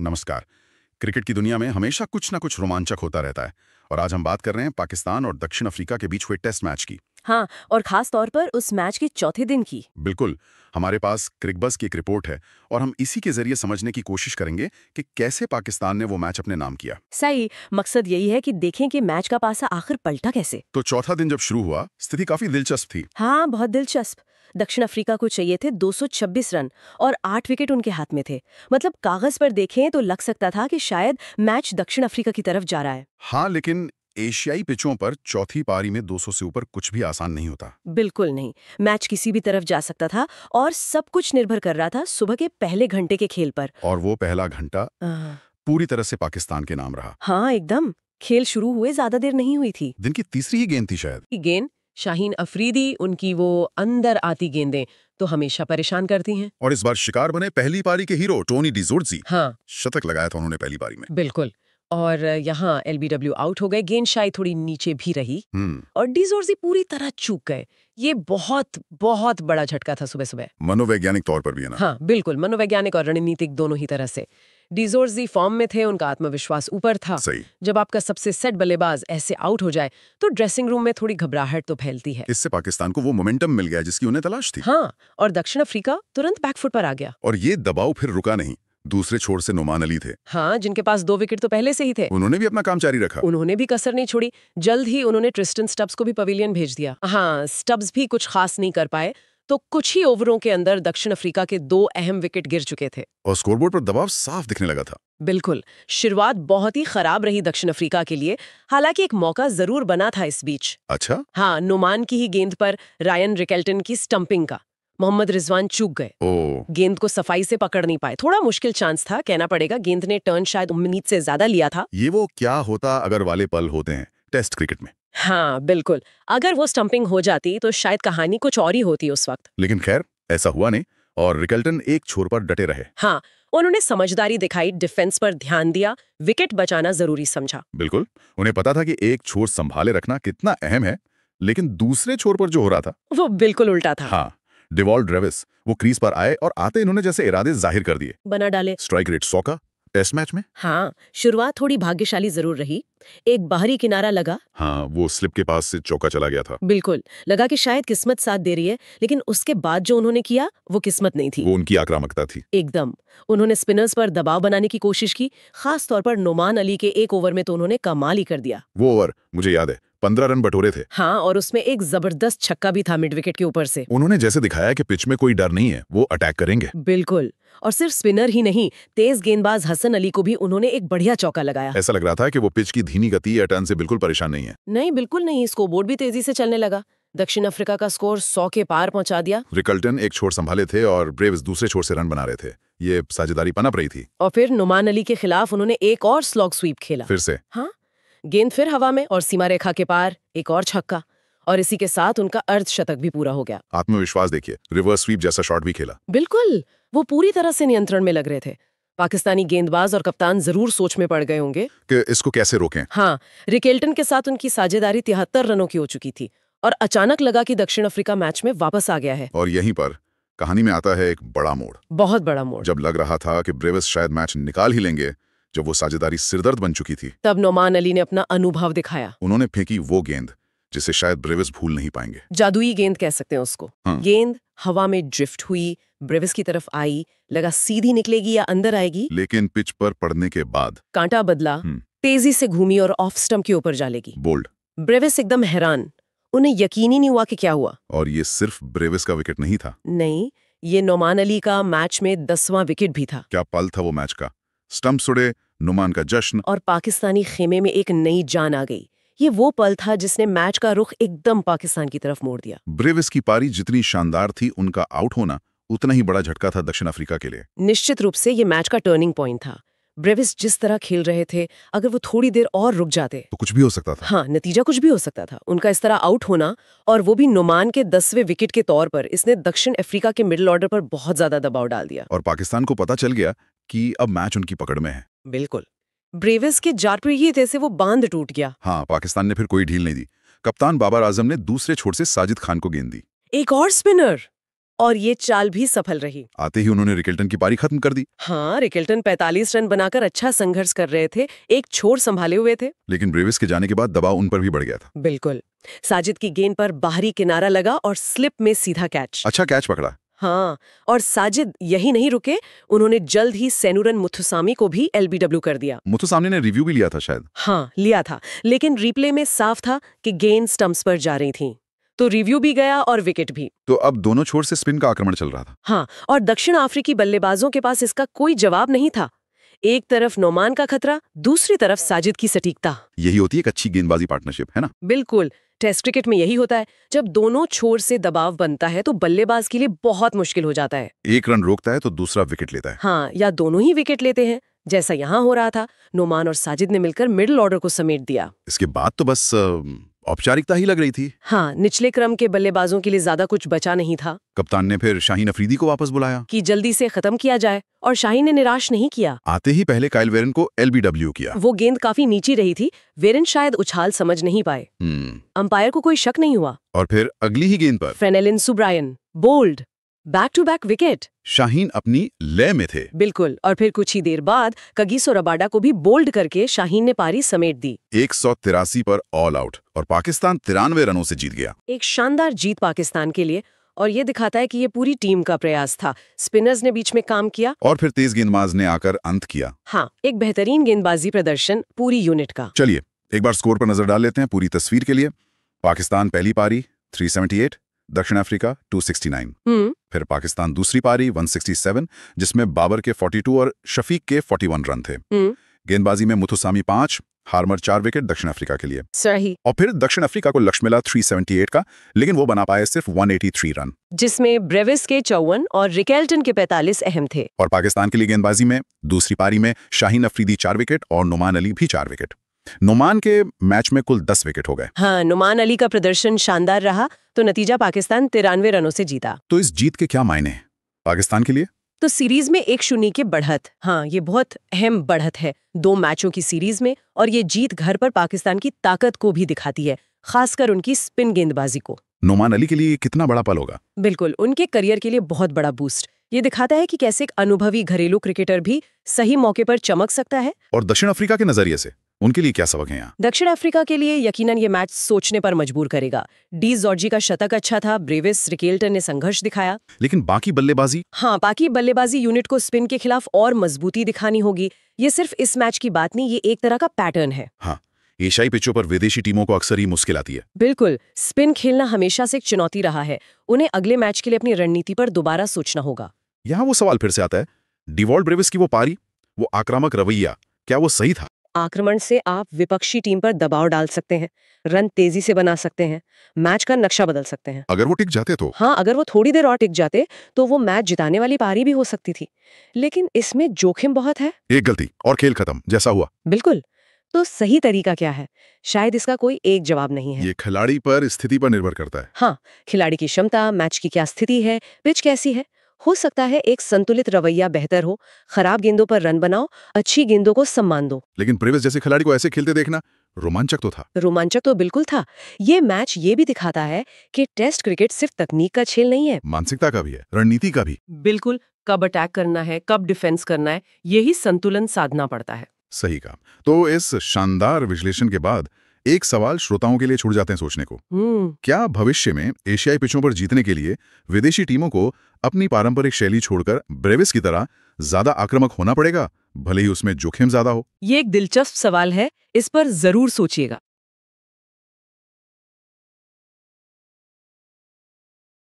नमस्कार। क्रिकेट की दुनिया में हमेशा कुछ ना कुछ रोमांचक होता रहता है और आज हम बात कर रहे हैं पाकिस्तान और दक्षिण अफ्रीका के बीच हुए टेस्ट मैच की। हाँ, और खास तौर पर उस मैच के चौथे दिन की। बिल्कुल, हमारे पास क्रिकबज़ की एक रिपोर्ट है और हम इसी के जरिए समझने की कोशिश करेंगे कि कैसे पाकिस्तान ने वो मैच अपने नाम किया। सही, मकसद यही है कि देखें कि मैच का पासा आखिर पलटा कैसे। तो चौथा दिन जब शुरू हुआ, स्थिति काफी दिलचस्प थी। हाँ, बहुत दिलचस्प। दक्षिण अफ्रीका को चाहिए थे 226 रन और 8 विकेट उनके हाथ में थे। मतलब कागज पर देखें तो लग सकता था कि शायद मैच दक्षिण अफ्रीका की तरफ जा रहा है। हाँ, लेकिन एशियाई पिचों पर चौथी पारी में 200 से ऊपर कुछ भी आसान नहीं होता। बिल्कुल नहीं, मैच किसी भी तरफ जा सकता था और सब कुछ निर्भर कर रहा था सुबह के पहले घंटे के खेल पर। और वो पहला घंटा पूरी तरह से पाकिस्तान के नाम रहा। हाँ, एकदम। खेल शुरू हुए ज्यादा देर नहीं हुई थी। दिन की तीसरी ही गेंद थी शायद। गेंद शाहीन अफरीदी, उनकी वो अंदर आती गेंदें तो हमेशा परेशान करती हैं। और इस बार शिकार बने पहली पारी के हीरो टोनी डिजोर्जी। हाँ, शतक लगाया था उन्होंने पहली पारी में। बिल्कुल। और यहाँ एलबीडब्ल्यू आउट हो गए, गेंद शायद थोड़ी नीचे भी रही और डिजोर्जी पूरी तरह चूक गए। ये बहुत बहुत बड़ा झटका था सुबह सुबह। मनोवैज्ञानिक तौर पर भी है ना। हाँ, बिल्कुल, मनोवैज्ञानिक और रणनीतिक दोनों ही तरह से। डिजोर्जी फॉर्म में थे, उनका आत्मविश्वास ऊपर था। सही। जब आपका सबसे सेट बल्लेबाज ऐसे आउट हो जाए तो ड्रेसिंग रूम में थोड़ी घबराहट तो फैलती है। इससे पाकिस्तान को वो मोमेंटम मिल गया जिसकी उन्हें तलाश थी। हाँ, और दक्षिण अफ्रीका तुरंत बैकफुट पर आ गया। और ये दबाव फिर रुका नहीं। दूसरे छोर से नुमान अली थे। हाँ, जिनके पास 2 विकेट तो पहले से ही थे। उन्होंने भी अपना काम जारी रखा। उन्होंने भी कसर नहीं छोड़ी। जल्द ही उन्होंने ट्रिस्टन स्टब्स को भी पवेलियन भेज दिया। हाँ, स्टब्स भी कुछ खास नहीं कर पाए तो कुछ ही ओवरों के अंदर दक्षिण अफ्रीका के 2 अहम विकेट गिर चुके थे। और स्कोरबोर्ड पर दबाव साफ दिखने लगा था। बिल्कुल, शुरुआत बहुत ही खराब रही दक्षिण अफ्रीका के लिए। हालांकि एक मौका जरूर बना था इस बीच। अच्छा। हाँ, नुमान की ही गेंद पर रायन रिकेल्टन की स्टंपिंग का मोहम्मद रिजवान चूक गए। गेंद को सफाई से पकड़ नहीं पाए। थोड़ा मुश्किल चांस था, कहना पड़ेगा। गेंद ने टर्न शायद उम्मीद से ज्यादा लिया था। ये वो क्या होता अगर वाले पल होते हैं टेस्ट क्रिकेट में। हाँ, बिल्कुल। अगर वो स्टंपिंग हो जाती तो शायद कहानी कुछ और ही होती उस वक्त। लेकिन खैर ऐसा हुआ नहीं और रिकेल्टन एक छोर पर डटे रहे। हाँ, उन्होंने समझदारी दिखाई, डिफेंस पर ध्यान दिया, विकेट बचाना जरूरी समझा। बिल्कुल, उन्हें पता था कि एक छोर संभाले रखना कितना अहम है, लेकिन दूसरे छोर पर जो हो रहा था वो बिल्कुल उल्टा था। हाँ, डिवॉल्ड ड्रेविस वो क्रीज पर आए और आते इन्होंने जैसे इरादे जाहिर कर दिए। बना डाले। स्ट्राइक रेट 100 का टेस्ट मैच में। हाँ, शुरुआत थोड़ी भाग्यशाली जरूर रही। एक बाहरी किनारा लगा। हाँ, वो स्लिप के पास से चौका चला गया था। बिल्कुल, लगा कि शायद किस्मत साथ दे रही है, लेकिन उसके बाद जो उन्होंने किया वो किस्मत नहीं थी। वो उनकी आक्रामकता थी। एकदम। उन्होंने स्पिनर्स पर दबाव बनाने की कोशिश की, खास तौर पर नुमान अली के एक ओवर में तो उन्होंने कमाल ही कर दिया। वो ओवर मुझे याद है, 15 रन बटोरे थे। हाँ, और उसमें एक जबरदस्त छक्का भी था मिड विकेट के ऊपर से। उन्होंने जैसे दिखाया कि पिच में कोई डर नहीं है, वो अटैक करेंगे। बिल्कुल, और सिर्फ स्पिनर ही नहीं, तेज गेंदबाज हसन अली को भी उन्होंने एक बढ़िया चौका लगाया। ऐसा लग रहा था कि वो पिच की धीमी गति या टर्न से बिल्कुल परेशान नहीं है। नहीं, बिल्कुल नहीं। स्कोरबोर्ड भी तेजी से चलने लगा। दक्षिण अफ्रीका का स्कोर 100 के पार पहुंचा दिया। रिकल्टन एक छोर संभाले थे और ब्रेव्स दूसरे छोर से रन बना रहे थे। ये साझेदारी पनप रही थी। और फिर नुमान अली के खिलाफ उन्होंने एक और स्लॉग स्वीप खेला। फिर से हाँ, गेंद फिर हवा में और सीमा रेखा के पार एक और छक्का, और इसी के साथ उनका अर्धशतक भी पूरा हो गया। आत्मविश्वास देखिए, रिवर्स स्वीप जैसा शॉट भी खेला। बिल्कुल, वो पूरी तरह से नियंत्रण में लग रहे थे। पाकिस्तानी गेंदबाज और कप्तान जरूर सोच में पड़ गए होंगे कि इसको कैसे रोकें। हाँ, रिकेल्टन के साथ उनकी साझेदारी 73 रनों की हो चुकी थी और अचानक लगा कि दक्षिण अफ्रीका मैच में वापस आ गया है। और यहीं पर कहानी में आता है एक बड़ा मोड़। बहुत बड़ा मोड़। जब लग रहा था कि ब्रेविस शायद मैच निकाल ही लेंगे, जब वो साझेदारी सिरदर्द बन चुकी थी, तब नुमान अली ने अपना अनुभव दिखाया। उन्होंने फेंकी वो गेंद जिसे शायद ब्रेविस भूल नहीं पाएंगे। जादुई गेंद कह सकते हैं उसको। हाँ। गेंद हवा में ड्रिफ्ट हुई, ब्रेविस की तरफ आई, लगा सीधी निकलेगी या अंदर आएगी, लेकिन पिच पर पड़ने के बाद कांटा बदला, तेजी से घूमी और ऑफ स्टंप के ऊपर जालेगी। बोल्ड। ब्रेविस एकदम हैरान, उन्हें यकीन ही नहीं हुआ कि क्या हुआ। और ये सिर्फ ब्रेविस का विकेट नहीं था। नहीं, ये नुमान अली का मैच में 10वां विकेट भी था। क्या पल था वो मैच का। स्टंप सुड़े, नुमान का जश्न, और पाकिस्तानी खेमे में एक नई जान आ गई। ये वो पल था जिसने मैच का रुख एकदम पाकिस्तान की तरफ मोड़ दिया। ब्रेविस की पारी जितनी शानदार थी, उनका आउट होना उतना ही बड़ा झटका था दक्षिण अफ्रीका के लिए। निश्चित रूप से ये मैच का टर्निंग पॉइंट था। ब्रेविस जिस तरह खेल रहे थे, अगर वो थोड़ी देर और रुक जाते तो कुछ भी हो सकता था। हाँ, नतीजा कुछ भी हो सकता था। उनका इस तरह आउट होना, और वो भी नुमान के 10वें विकेट के तौर पर, इसने दक्षिण अफ्रीका के मिडिल ऑर्डर पर बहुत ज्यादा दबाव डाल दिया। और पाकिस्तान को पता चल गया कि अब मैच उनकी पकड़ में है। बिल्कुल, ब्रेविस के जारपीहिते से वो बांध टूट गया। हाँ, पाकिस्तान ने फिर कोई ढील नहीं दी। कप्तान बाबर आजम ने दूसरे छोर से साजिद खान को गेंद दी। एक और स्पिनर, और ये चाल भी सफल रही। आते ही उन्होंने रिकेल्टन की पारी खत्म कर दी। हाँ, रिकेल्टन 45 रन बनाकर अच्छा संघर्ष कर रहे थे, एक छोर संभाले हुए थे। लेकिन ब्रेविस के जाने के बाद दबाव उन पर भी बढ़ गया था। बिल्कुल। साजिद की गेंद पर बाहरी किनारा लगा और स्लिप में सीधा कैच। अच्छा कैच पकड़ा। हाँ, और साजिद यही नहीं रुके, उन्होंने जल्द ही सेनुरन मुथुसामी को भी एलबीडब्ल्यू कर दिया। मुथुसामी ने रिव्यू भी लिया था शायद। हाँ, लिया था, लेकिन रिप्ले में साफ था कि गेंद स्टंप्स पर जा रही थी, तो रिव्यू भी गया और विकेट भी। तो अब दोनों छोर से स्पिन का आक्रमण चल रहा था। हाँ, और दक्षिण अफ्रीकी बल्लेबाजों के पास इसका कोई जवाब नहीं था। एक तरफ नोमान का खतरा, दूसरी तरफ साजिद की सटीकता। यही होती है एक अच्छी गेंदबाजी पार्टनरशिप, है ना? बिल्कुल। टेस्ट क्रिकेट में यही होता है, जब दोनों छोर से दबाव बनता है तो बल्लेबाज के लिए बहुत मुश्किल हो जाता है। एक रन रोकता है तो दूसरा विकेट लेता है। हाँ, या दोनों ही विकेट लेते हैं, जैसा यहाँ हो रहा था। नोमान और साजिद ने मिलकर मिडिल ऑर्डर को समेट दिया। इसके बाद तो बस औपचारिकता ही लग रही थी। हाँ, निचले क्रम के बल्लेबाजों के लिए ज्यादा कुछ बचा नहीं था। कप्तान ने फिर शाहीन अफरीदी को वापस बुलाया कि जल्दी से खत्म किया जाए, और शाहीन ने निराश नहीं किया। आते ही पहले काइल वेरन को एलबीडब्ल्यू किया। वो गेंद काफी नीची रही थी, वेरन शायद उछाल समझ नहीं पाए। अंपायर को कोई शक नहीं हुआ। और फिर अगली ही गेंद पर फ्रेनेलिन सुब्रायन bowled, back to back wicket. Shaheen अपनी लय में थे। बिल्कुल, और फिर कुछ ही देर बाद कगिसो रबाडा को भी बोल्ड करके शाहीन ने पारी समेट दी। 183 पर ऑल आउट और पाकिस्तान 93 रनों से जीत गया। एक शानदार जीत पाकिस्तान के लिए, और ये दिखाता है कि ये पूरी टीम का प्रयास था। स्पिनर्स ने बीच में काम किया और फिर तेज गेंदबाज ने आकर अंत किया। हाँ, एक बेहतरीन गेंदबाजी प्रदर्शन पूरी यूनिट का। चलिए एक बार स्कोर पर नजर डाल लेते हैं पूरी तस्वीर के लिए। पाकिस्तान पहली पारी 378, दक्षिण अफ्रीका 269। फिर पाकिस्तान दूसरी पारी 167, जिसमें बाबर के 42 और शफीक के 41 रन थे। गेंदबाजी में मुथुसामी 5, हार्मर 4 विकेट दक्षिण अफ्रीका के लिए। सही। और फिर दक्षिण अफ्रीका को लक्ष्य मिला 378 का, लेकिन वो बना पाए सिर्फ 183 रन, जिसमें ब्रेविस के 54 और रिकेल्टन के 45 अहम थे। और पाकिस्तान के लिए गेंदबाजी में दूसरी पारी में शाहीन अफरीदी 4 विकेट और नुमान अली भी 4 विकेट। नुमान के मैच में कुल 10 विकेट हो गए। हाँ, नुमान अली का प्रदर्शन शानदार रहा, तो नतीजा पाकिस्तान 93 रनों से जीता। तो इस जीत के क्या मायने हैं पाकिस्तान के लिए? तो सीरीज में 1-0 की बढ़त। हाँ, ये बहुत अहम बढ़त है 2 मैचों की सीरीज में, और ये जीत घर पर पाकिस्तान की ताकत को भी दिखाती है, खासकर उनकी स्पिन गेंदबाजी को। नुमान अली के लिए कितना बड़ा पल होगा? बिल्कुल, उनके करियर के लिए बहुत बड़ा बूस्ट। ये दिखाता है कि कैसे एक अनुभवी घरेलू क्रिकेटर भी सही मौके पर चमक सकता है। और दक्षिण अफ्रीका के नजरिए से उनके लिए क्या सबक है यहाँ? दक्षिण अफ्रीका के लिए यकीनन ये मैच सोचने पर मजबूर करेगा। डी जॉर्जी का शतक अच्छा था, ब्रेविस रिकेल्टन ने संघर्ष दिखाया, लेकिन बाकी बल्लेबाजी? हाँ, बाकी बल्लेबाजी यूनिट को स्पिन के खिलाफ और मजबूती दिखानी होगी। ये सिर्फ इस मैच की बात नहीं, ये एक तरह का पैटर्न है। हाँ, एशियाई पिचों पर विदेशी टीमों को अक्सर ही मुश्किल आती है। बिल्कुल, स्पिन खेलना हमेशा से एक चुनौती रहा है। उन्हें अगले मैच के लिए अपनी रणनीति पर दोबारा सोचना होगा। यहाँ वो सवाल फिर से आता है, डिवॉल्ट ब्रेविस की वो पारी, वो आक्रामक रवैया, क्या वो सही था? आक्रमण से आप विपक्षी टीम पर दबाव डाल सकते हैं, रन तेजी से बना सकते हैं, मैच का नक्शा बदल सकते हैं। अगर वो टिक जाते तो? हाँ, अगर वो थोड़ी देर और टिक जाते तो वो मैच जिताने वाली पारी भी हो सकती थी, लेकिन इसमें जोखिम बहुत है। एक गलती और खेल खत्म, जैसा हुआ। बिल्कुल। तो सही तरीका क्या है? शायद इसका कोई एक जवाब नहीं है। ये खिलाड़ी पर, स्थिति पर निर्भर करता है। हाँ, खिलाड़ी की क्षमता, मैच की क्या स्थिति है, पिच कैसी है। हो सकता है एक संतुलित रवैया बेहतर हो, खराब गेंदों पर रन बनाओ, अच्छी गेंदों को सम्मान दो। लेकिन ब्रेविस जैसे खिलाड़ी को ऐसे खेलते देखना रोमांचक तो था। रोमांचक तो बिल्कुल था। ये मैच ये भी दिखाता है कि टेस्ट क्रिकेट सिर्फ तकनीक का खेल नहीं है, मानसिकता का भी है, रणनीति का भी। बिल्कुल, कब अटैक करना है, कब डिफेंस करना है, यही संतुलन साधना पड़ता है। सही कहा। तो इस शानदार विश्लेषण के बाद एक सवाल श्रोताओं के लिए छूट जाते हैं सोचने को। क्या भविष्य में एशियाई पिचों पर जीतने के लिए विदेशी टीमों को अपनी पारंपरिक शैली छोड़कर ब्रेविस की तरह ज्यादा आक्रामक होना पड़ेगा, भले ही उसमें जोखिम ज्यादा हो? ये एक दिलचस्प सवाल है, इस पर जरूर सोचिएगा।